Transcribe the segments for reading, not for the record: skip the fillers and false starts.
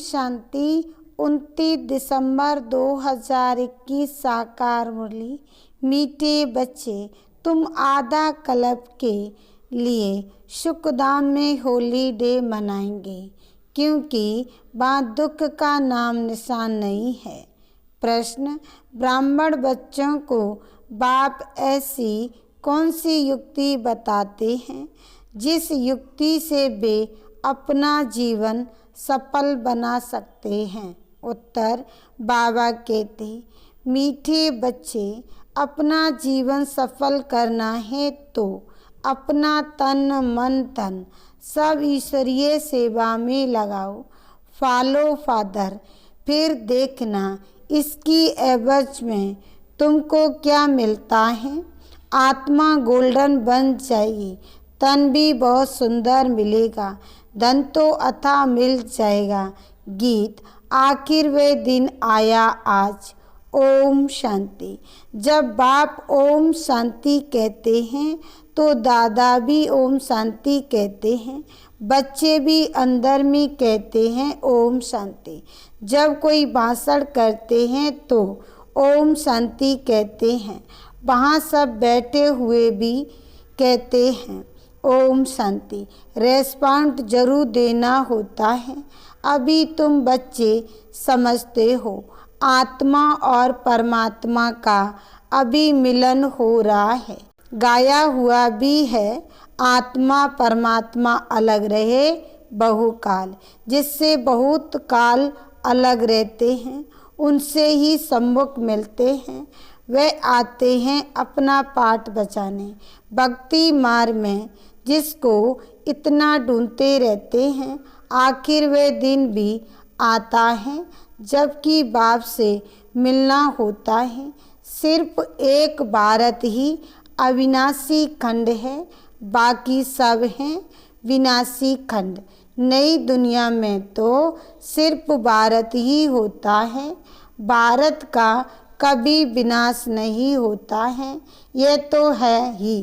शांति। 29 दिसंबर 2021 साकार मुरली। मीठे बच्चे, तुम आधा कल्प के लिए सुखधाम में होली डे मनाएंगे क्योंकि वहाँ दुख का नाम निशान नहीं है। प्रश्न, ब्राह्मण बच्चों को बाप ऐसी कौन सी युक्ति बताते हैं जिस युक्ति से वे अपना जीवन सफल बना सकते हैं? उत्तर, बाबा कहते, मीठे बच्चे, अपना जीवन सफल करना है तो अपना तन मन धन सब ईश्वरीय सेवा में लगाओ। फॉलो फादर, फिर देखना इसकी एवज में तुमको क्या मिलता है। आत्मा गोल्डन बन जाएगी, तन भी बहुत सुंदर मिलेगा, धन तो अथाह मिल जाएगा। गीत, आखिर वे दिन आया आज। ओम शांति। जब बाप ओम शांति कहते हैं तो दादा भी ओम शांति कहते हैं, बच्चे भी अंदर में कहते हैं ओम शांति। जब कोई भाषण करते हैं तो ओम शांति कहते हैं, वहाँ सब बैठे हुए भी कहते हैं ओम शांति। रेस्पॉन्ड जरूर देना होता है। अभी तुम बच्चे समझते हो आत्मा और परमात्मा का अभी मिलन हो रहा है। गाया हुआ भी है, आत्मा परमात्मा अलग रहे बहुकाल। जिससे बहुत काल अलग रहते हैं उनसे ही सम्मुख मिलते हैं। वे आते हैं अपना पाठ बचाने। भक्ति मार्ग में जिसको इतना ढूंढते रहते हैं, आखिर वे दिन भी आता है जबकि बाप से मिलना होता है। सिर्फ एक भारत ही अविनाशी खंड है, बाकी सब हैं विनाशी खंड। नई दुनिया में तो सिर्फ भारत ही होता है, भारत का कभी विनाश नहीं होता है, यह तो है ही।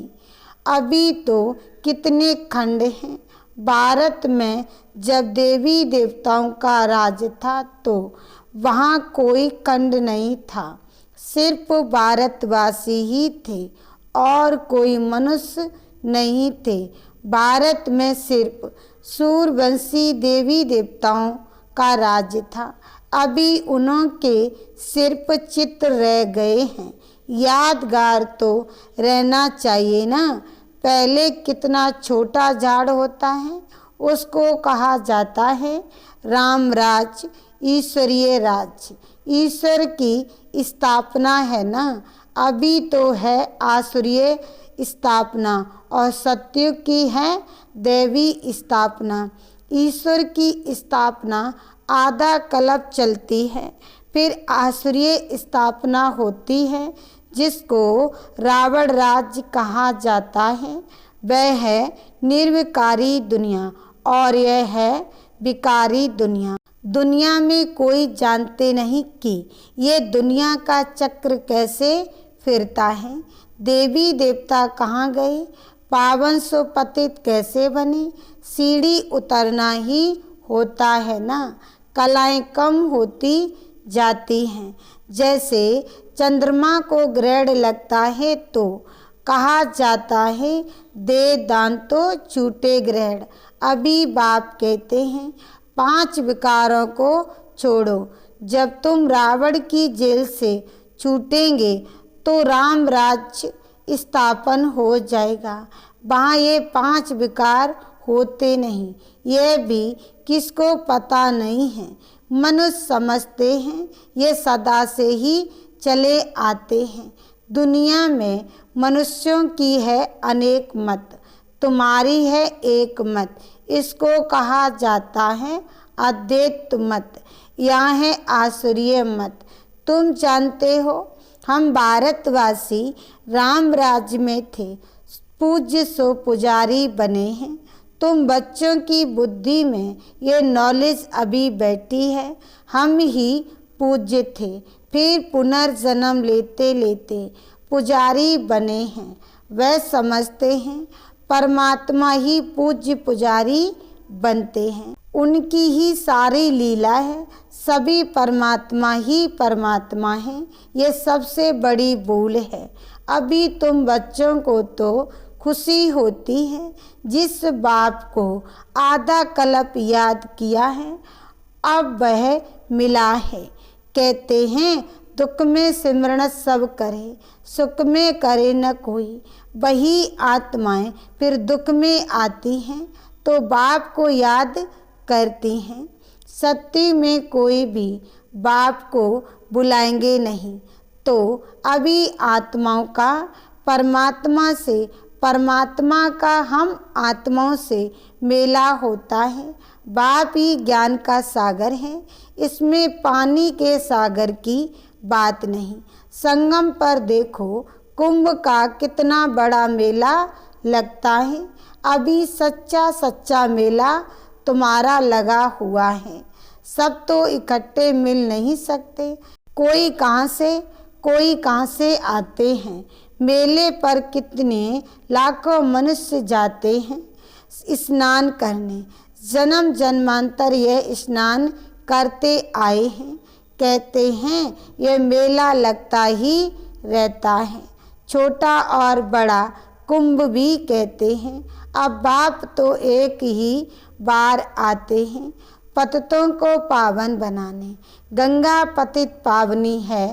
अभी तो कितने खंड हैं। भारत में जब देवी देवताओं का राज था तो वहाँ कोई खंड नहीं था, सिर्फ भारतवासी ही थे और कोई मनुष्य नहीं थे। भारत में सिर्फ सूर्यवंशी देवी देवताओं का राज्य था। अभी उनके सिर्फ चित्र रह गए हैं, यादगार तो रहना चाहिए ना। पहले कितना छोटा झाड़ होता है, उसको कहा जाता है राम राज, ईश्वरीय राज्य। ईश्वर की स्थापना है ना। अभी तो है आसुरीय स्थापना और सत्युग की है दैवी स्थापना। ईश्वर की स्थापना आधा कल्प चलती है, फिर आसुरीय स्थापना होती है जिसको रावण राज्य कहा जाता है। वह है निर्विकारी दुनिया और यह है विकारी दुनिया। दुनिया में कोई जानते नहीं कि ये दुनिया का चक्र कैसे फिरता है। देवी देवता कहाँ गए, पावन सो पतित कैसे बने। सीढ़ी उतरना ही होता है ना। कलाएं कम होती जाती हैं। जैसे चंद्रमा को ग्रहण लगता है तो कहा जाता है दे दान तो छूटे ग्रहण। अभी बाप कहते हैं 5 विकारों को छोड़ो। जब तुम रावण की जेल से छूटेंगे तो राम राज्य स्थापन हो जाएगा। वहाँ ये 5 विकार होते नहीं, यह भी किसको पता नहीं है। मनुष्य समझते हैं ये सदा से ही चले आते हैं। दुनिया में मनुष्यों की है अनेक मत, तुम्हारी है एक मत। इसको कहा जाता है अद्वैत मत। यहाँ है आसुरीय मत। तुम जानते हो हम भारतवासी राम राज्य में थे, पूज्य सो पुजारी बने हैं। तुम बच्चों की बुद्धि में ये नॉलेज अभी बैठी है। हम ही पूज्य थे, फिर पुनर्जन्म लेते लेते पुजारी बने हैं। वह समझते हैं परमात्मा ही पूज्य पुजारी बनते हैं। उनकी ही सारी लीला है, सभी परमात्मा ही परमात्मा हैं, ये सबसे बड़ी भूल है। अभी तुम बच्चों को तो खुशी होती है, जिस बाप को आधा कल्प याद किया है अब वह मिला है। कहते हैं दुख में सिमरण सब करे, सुख में करे न कोई। वही आत्माएं फिर दुख में आती हैं तो बाप को याद करती हैं। सत्य में कोई भी बाप को बुलाएंगे नहीं, तो अभी आत्माओं का परमात्मा से, परमात्मा का हम आत्माओं से मेला होता है। बाप ही ज्ञान का सागर है, इसमें पानी के सागर की बात नहीं। संगम पर देखो कुंभ का कितना बड़ा मेला लगता है। अभी सच्चा सच्चा मेला तुम्हारा लगा हुआ है। सब तो इकट्ठे मिल नहीं सकते, कोई कहाँ से आते हैं। मेले पर कितने लाखों मनुष्य जाते हैं स्नान करने, जन्म जन्मांतर यह स्नान करते आए हैं। कहते हैं यह मेला लगता ही रहता है। छोटा और बड़ा कुंभ भी कहते हैं। अब बाप तो एक ही बार आते हैं पतितों को पावन बनाने। गंगा पतित पावनी है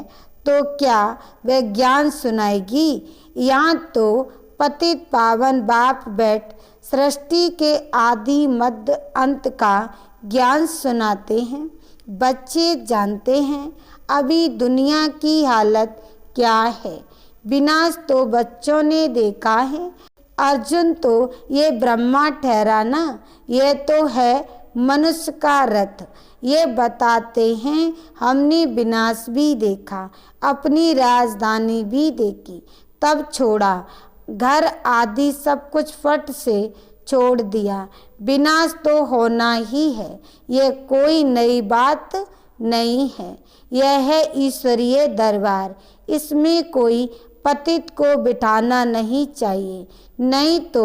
तो क्या वह ज्ञान सुनाएगी? यहाँ तो पतित पावन बाप बैठ सृष्टि के आदि मध्य अंत का ज्ञान सुनाते हैं। बच्चे जानते हैं अभी दुनिया की हालत क्या है। विनाश तो बच्चों ने देखा है। अर्जुन तो ये ब्रह्मा ठहरा ना, ये तो है मनुष्य का रथ। ये बताते हैं हमने विनाश भी देखा, अपनी राजधानी भी देखी, तब छोड़ा घर आदि सब कुछ फट से छोड़ दिया। विनाश तो होना ही है, ये कोई नई बात नहीं है। यह है ईश्वरीय दरबार, इसमें कोई पतित को बिठाना नहीं चाहिए, नहीं तो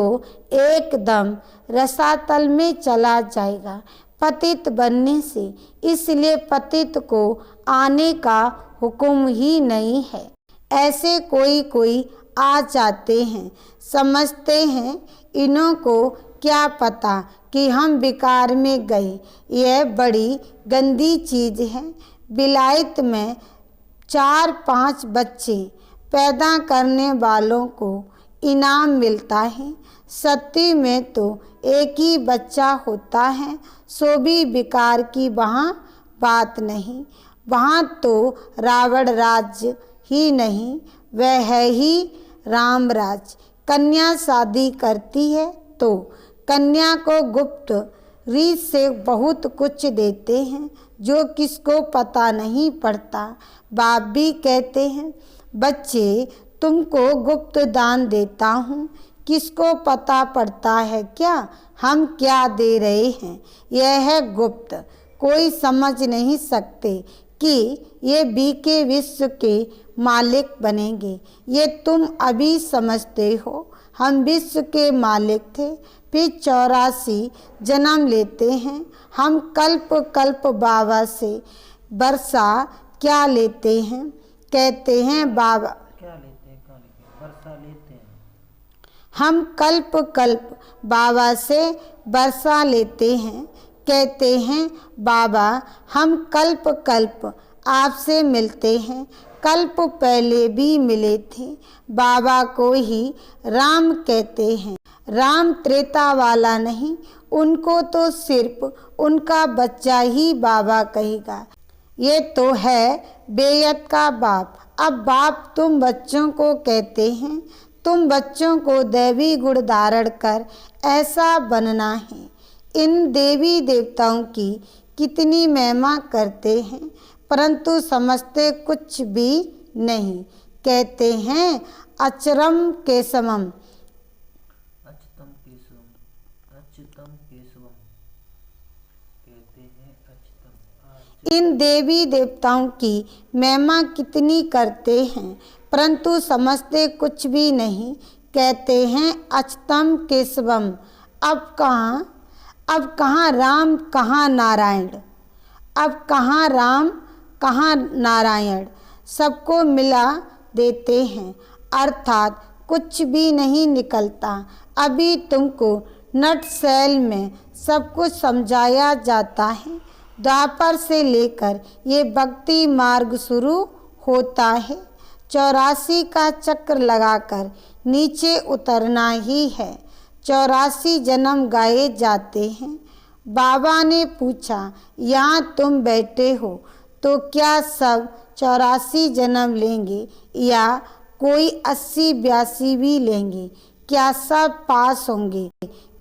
एकदम रसातल में चला जाएगा पतित बनने से। इसलिए पतित को आने का हुक्म ही नहीं है। ऐसे कोई आ जाते हैं, समझते हैं इन्हों को क्या पता कि हम विकार में गए। यह बड़ी गंदी चीज़ है। विलायत में 4-5 बच्चे पैदा करने वालों को इनाम मिलता है। सत्य में तो एक ही बच्चा होता है, सो भी विकार की वहाँ बात नहीं। वहाँ तो रावण राज्य ही नहीं, वह है ही राम राज। कन्या शादी करती है तो कन्या को गुप्त रीत से बहुत कुछ देते हैं जो किसको पता नहीं पड़ता। बाप भी कहते हैं बच्चे तुमको गुप्त दान देता हूँ, किसको पता पड़ता है क्या हम क्या दे रहे हैं। यह है गुप्त, कोई समझ नहीं सकते कि ये बीके विश्व के मालिक बनेंगे। ये तुम अभी समझते हो, हम विश्व के मालिक थे, फिर 84 जन्म लेते हैं। हम कल्प कल्प बाबा से वर्षा क्या लेते हैं। कहते हैं बाबा क्या लेते हैं, वर्षा लेते हैं। हम कल्प कल्प बाबा से वर्षा लेते हैं। कहते हैं बाबा हम कल्प कल्प आपसे मिलते हैं। कल्प पहले भी मिले थे। बाबा को ही राम कहते हैं। राम त्रेता वाला नहीं, उनको तो सिर्फ उनका बच्चा ही बाबा कहेगा। ये तो है बेयत का बाप। अब बाप तुम बच्चों को कहते हैं, तुम बच्चों को दैवी गुण धारण कर ऐसा बनना है। इन देवी देवताओं की कितनी महिमा करते हैं, परंतु समझते कुछ भी नहीं। कहते हैं अचरम केशवम, अच्युतम केशवम कहते हैं अच्युतम। इन देवी देवताओं की महिमा कितनी करते हैं, परंतु समझते कुछ भी नहीं। कहते हैं अच्युतम केशवम। अब कहाँ अब कहाँ राम कहाँ नारायण, अब कहाँ राम कहाँ नारायण, सबको मिला देते हैं, अर्थात कुछ भी नहीं निकलता। अभी तुमको नटशैल में सब कुछ समझाया जाता है। द्वापर से लेकर ये भक्ति मार्ग शुरू होता है। 84 का चक्र लगाकर नीचे उतरना ही है। 84 जन्म गाए जाते हैं। बाबा ने पूछा, यहाँ तुम बैठे हो तो क्या सब 84 जन्म लेंगे या कोई 80-82 भी लेंगे? क्या सब पास होंगे?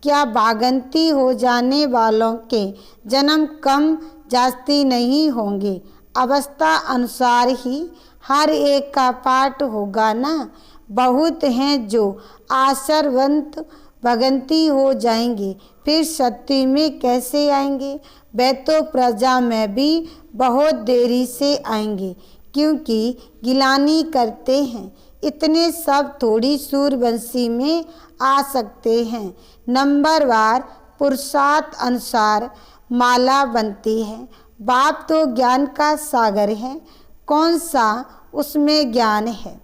क्या भागंती हो जाने वालों के जन्म कम जास्ती नहीं होंगे? अवस्था अनुसार ही हर एक का पाठ होगा ना। बहुत हैं जो आश्रवंत भगंती हो जाएंगे, फिर सत्य में कैसे आएंगे? वे तो प्रजा में भी बहुत देरी से आएंगे, क्योंकि गिलानी करते हैं। इतने सब थोड़ी सूर्यवंशी में आ सकते हैं। नंबरवार पुरुषार्थ अनुसार माला बनती है। बाप तो ज्ञान का सागर है, कौन सा उसमें ज्ञान है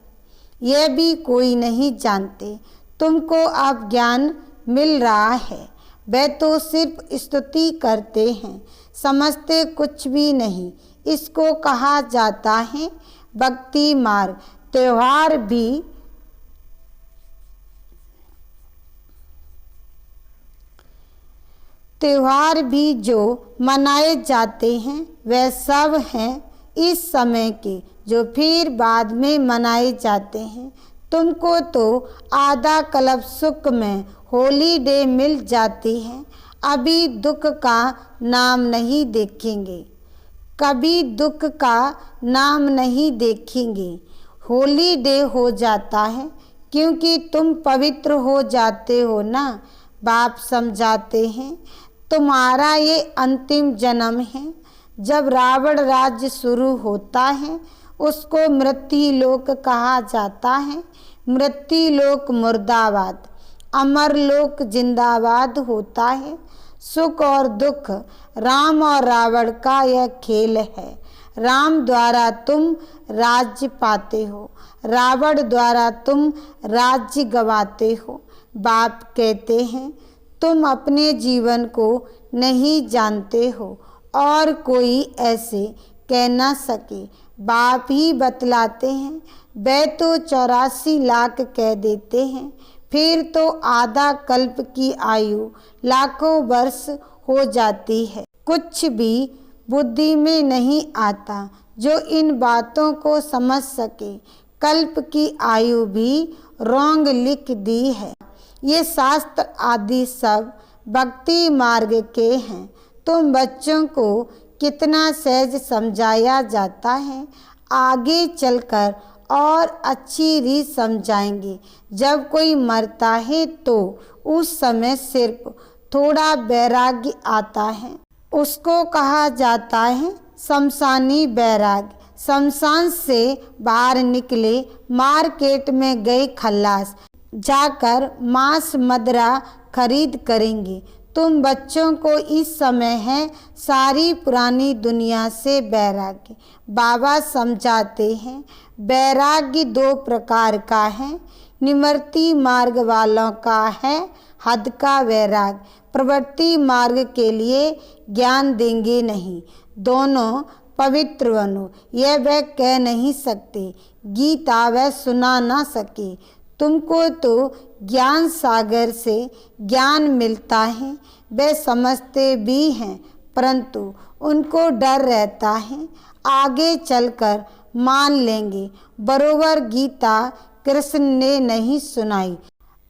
यह भी कोई नहीं जानते। तुमको अब ज्ञान मिल रहा है, वे तो सिर्फ स्तुति करते हैं, समझते कुछ भी नहीं। इसको कहा जाता है भक्ति मार्ग। त्योहार भी जो मनाए जाते हैं वे सब हैं इस समय के, जो फिर बाद में मनाए जाते हैं। तुमको तो आधा कल्प सुख में हॉलीडे मिल जाती है। अभी दुख का नाम नहीं देखेंगे, कभी दुख का नाम नहीं देखेंगे। हॉलीडे हो जाता है क्योंकि तुम पवित्र हो जाते हो ना। बाप समझाते हैं तुम्हारा ये अंतिम जन्म है। जब रावण राज्य शुरू होता है उसको मृत्युलोक कहा जाता है। मृत्युलोक मुर्दाबाद, अमरलोक जिंदाबाद होता है। सुख और दुख, राम और रावण का यह खेल है। राम द्वारा तुम राज्य पाते हो, रावण द्वारा तुम राज्य गवाते हो। बाप कहते हैं तुम अपने जीवन को नहीं जानते हो और कोई ऐसे कह ना सके। बाप ही बतलाते हैं। वे तो 84 लाख कह देते हैं, फिर तो आधा कल्प की आयु लाखों वर्ष हो जाती है। कुछ भी बुद्धि में नहीं आता जो इन बातों को समझ सके। कल्प की आयु भी रोंग लिख दी है। ये शास्त्र आदि सब भक्ति मार्ग के हैं। तुम बच्चों को कितना सहज समझाया जाता है, आगे चलकर और अच्छी रीत समझाएंगे। जब कोई मरता है तो उस समय सिर्फ थोड़ा वैराग्य आता है, उसको कहा जाता है शमशानी वैराग्य। शमशान से बाहर निकले, मार्केट में गए खल्लास, जाकर मांस मदिरा खरीद करेंगे। तुम बच्चों को इस समय है सारी पुरानी दुनिया से वैराग्य। बाबा समझाते हैं वैराग्य 2 प्रकार का है। निवृत्ति मार्ग वालों का है हद का वैराग्य, प्रवृत्ति मार्ग के लिए ज्ञान देंगे नहीं। दोनों पवित्र बनो यह वह कह नहीं सकते, गीता वह सुना ना सके। तुमको तो ज्ञान सागर से ज्ञान मिलता है, वे समझते भी हैं, परंतु उनको डर रहता है आगे चलकर मान लेंगे। बरोबर गीता कृष्ण ने नहीं सुनाई।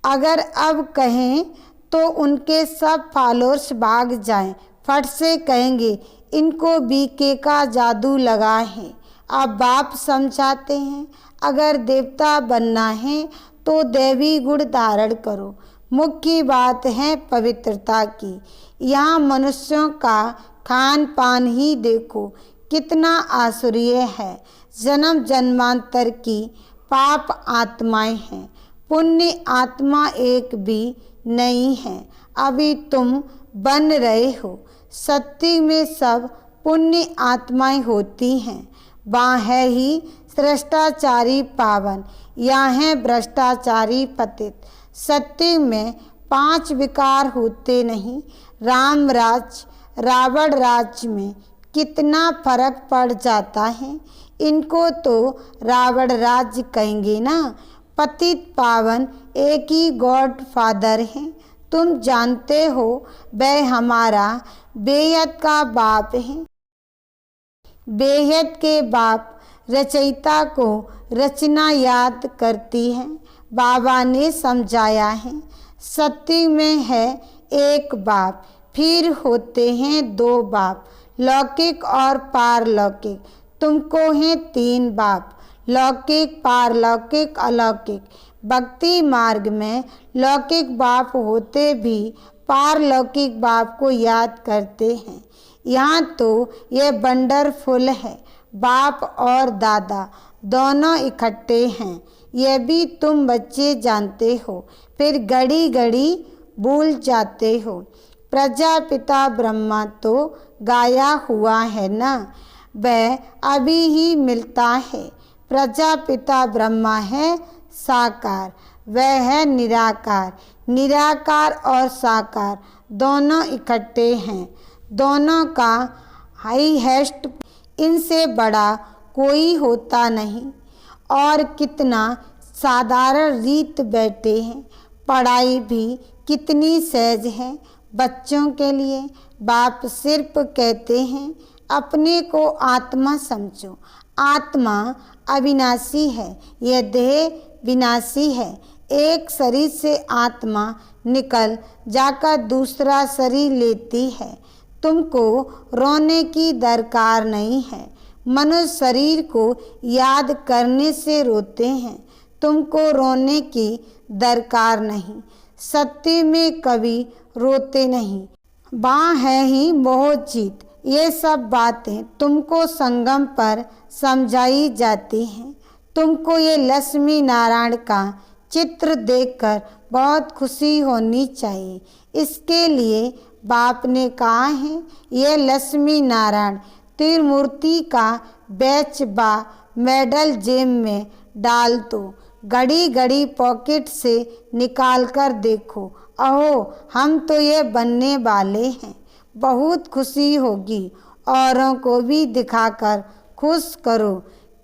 अगर अब कहें तो उनके सब फॉलोअर्स भाग जाएं, फट से कहेंगे इनको बीके का जादू लगा है। अब बाप समझाते हैं अगर देवता बनना है तो दैवी गुण धारण करो। मुख्य बात है पवित्रता की। यहाँ मनुष्यों का खान पान ही देखो कितना आसुरीय है। जन्म जन्मांतर की पाप आत्माएं हैं, पुण्य आत्मा एक भी नहीं है। अभी तुम बन रहे हो। सत्युग में सब पुण्य आत्माएं होती हैं। वहाँ है ही श्रेष्ठाचारी पावन, यहाँ है भ्रष्टाचारी पतित। सत्युग में 5 विकार होते नहीं। राम राज रावण राज में कितना फर्क पड़ जाता है। इनको तो रावण राज्य कहेंगे ना। पतित पावन एक ही गॉड फादर है। तुम जानते हो वह हमारा बेहद का बाप है। बेहद के बाप रचयिता को रचना याद करती है। बाबा ने समझाया है सत्युग में है एक बाप, फिर होते हैं 2 बाप, लौकिक और पारलौकिक। तुमको हैं 3 बाप, लौकिक, पारलौकिक, अलौकिक। भक्ति मार्ग में लौकिक बाप होते भी पारलौकिक बाप को याद करते हैं। यहाँ तो ये वंडरफुल है, बाप और दादा दोनों इकट्ठे हैं। यह भी तुम बच्चे जानते हो, फिर घड़ी घड़ी भूल जाते हो। प्रजापिता ब्रह्मा तो गाया हुआ है ना, वह अभी ही मिलता है। प्रजापिता ब्रह्मा है साकार, वह है निराकार। निराकार और साकार दोनों इकट्ठे हैं। दोनों का हाईएस्ट, इनसे बड़ा कोई होता नहीं। और कितना साधारण रीत बैठे हैं। पढ़ाई भी कितनी सहज है बच्चों के लिए। बाप सिर्फ कहते हैं अपने को आत्मा समझो। आत्मा अविनाशी है, यह देह विनाशी है। एक शरीर से आत्मा निकल जाकर दूसरा शरीर लेती है। तुमको रोने की दरकार नहीं है। मनुष्य शरीर को याद करने से रोते हैं। तुमको रोने की दरकार नहीं। सत्य में कभी रोते नहीं। वहाँ है ही मोह जीत। ये सब बातें तुमको संगम पर समझाई जाती हैं। तुमको ये लक्ष्मी नारायण का चित्र देखकर बहुत खुशी होनी चाहिए। इसके लिए बाप ने कहा है ये लक्ष्मी नारायण त्रिमूर्ति का बैच बा मेडल जेब में डाल दो। घड़ी घड़ी पॉकेट से निकाल कर देखो। अहो हम तो ये बनने वाले हैं। बहुत खुशी होगी। औरों को भी दिखाकर खुश करो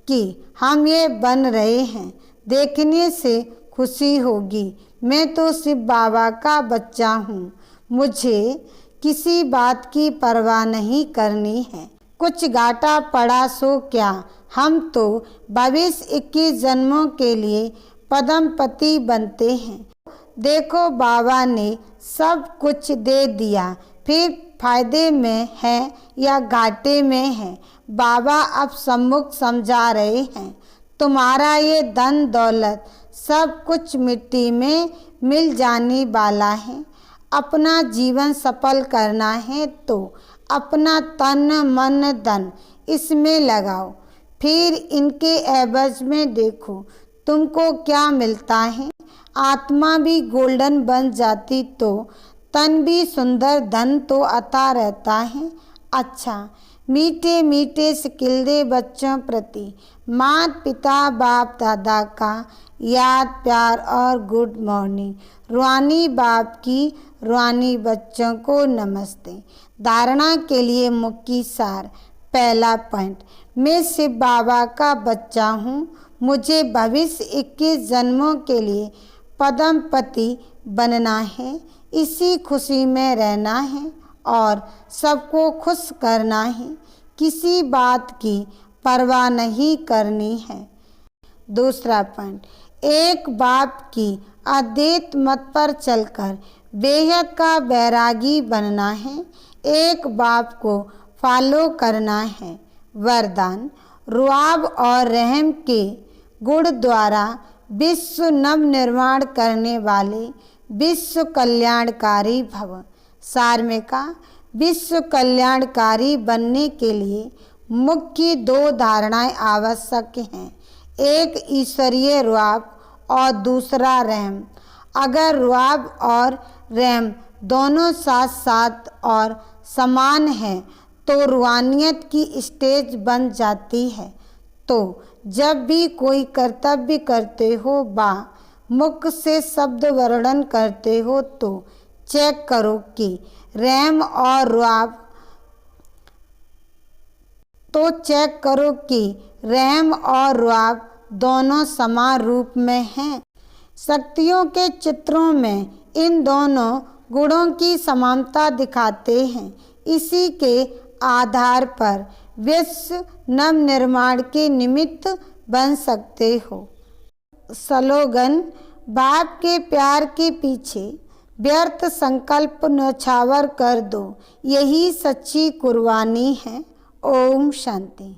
कि हम ये बन रहे हैं। देखने से खुशी होगी। मैं तो शिव बाबा का बच्चा हूँ। मुझे किसी बात की परवाह नहीं करनी है। कुछ घाटा पड़ा सो क्या, हम तो भविष्य 21 जन्मों के लिए पद्मपति बनते हैं। देखो बाबा ने सब कुछ दे दिया, फिर फायदे में है या घाटे में है। बाबा अब सम्मुख समझा रहे हैं तुम्हारा ये धन दौलत सब कुछ मिट्टी में मिल जाने वाला है। अपना जीवन सफल करना है तो अपना तन मन धन इसमें लगाओ। फिर इनके एवज में देखो तुमको क्या मिलता है। आत्मा भी गोल्डन बन जाती तो तन भी सुंदर, धन तो आता रहता है। अच्छा, मीठे मीठे सिकिलदे बच्चों प्रति माता पिता बाप दादा का याद प्यार और गुड मॉर्निंग। रूहानी बाप की रूहानी बच्चों को नमस्ते। धारणा के लिए मुख्य सार। पहला पॉइंट, मैं शिव बाबा का बच्चा हूँ। मुझे भविष्य 21 जन्मों के लिए पद्मपति बनना है। इसी खुशी में रहना है और सबको खुश करना है। किसी बात की परवाह नहीं करनी है। दूसरा पॉइंट, एक बाप की अद्वैत मत पर चलकर बेहद का बैरागी बनना है। एक बाप को फॉलो करना है। वरदान, रुआब और रहम के गुण द्वारा विश्व नव निर्माण करने वाले विश्व कल्याणकारी भव। सार में कहा, विश्व कल्याणकारी बनने के लिए मुख्य 2 धारणाएं आवश्यक हैं। एक ईश्वरीय रुआब और दूसरा रहम। अगर रुआब और रहम दोनों साथ साथ और समान हैं तो रूहानियत की स्टेज बन जाती है। तो जब भी कोई कर्तव्य करते हो बा मुख से शब्द वर्णन करते हो तो चेक करो कि रहम और रुआब दोनों समान रूप में हैं। शक्तियों के चित्रों में इन दोनों गुणों की समानता दिखाते हैं। इसी के आधार पर विश्व नवनिर्माण के निमित्त बन सकते हो। स्लोगन: बाप के प्यार के पीछे व्यर्थ संकल्प न्यौछावर कर दो, यही सच्ची कुर्बानी है। ओम शांति।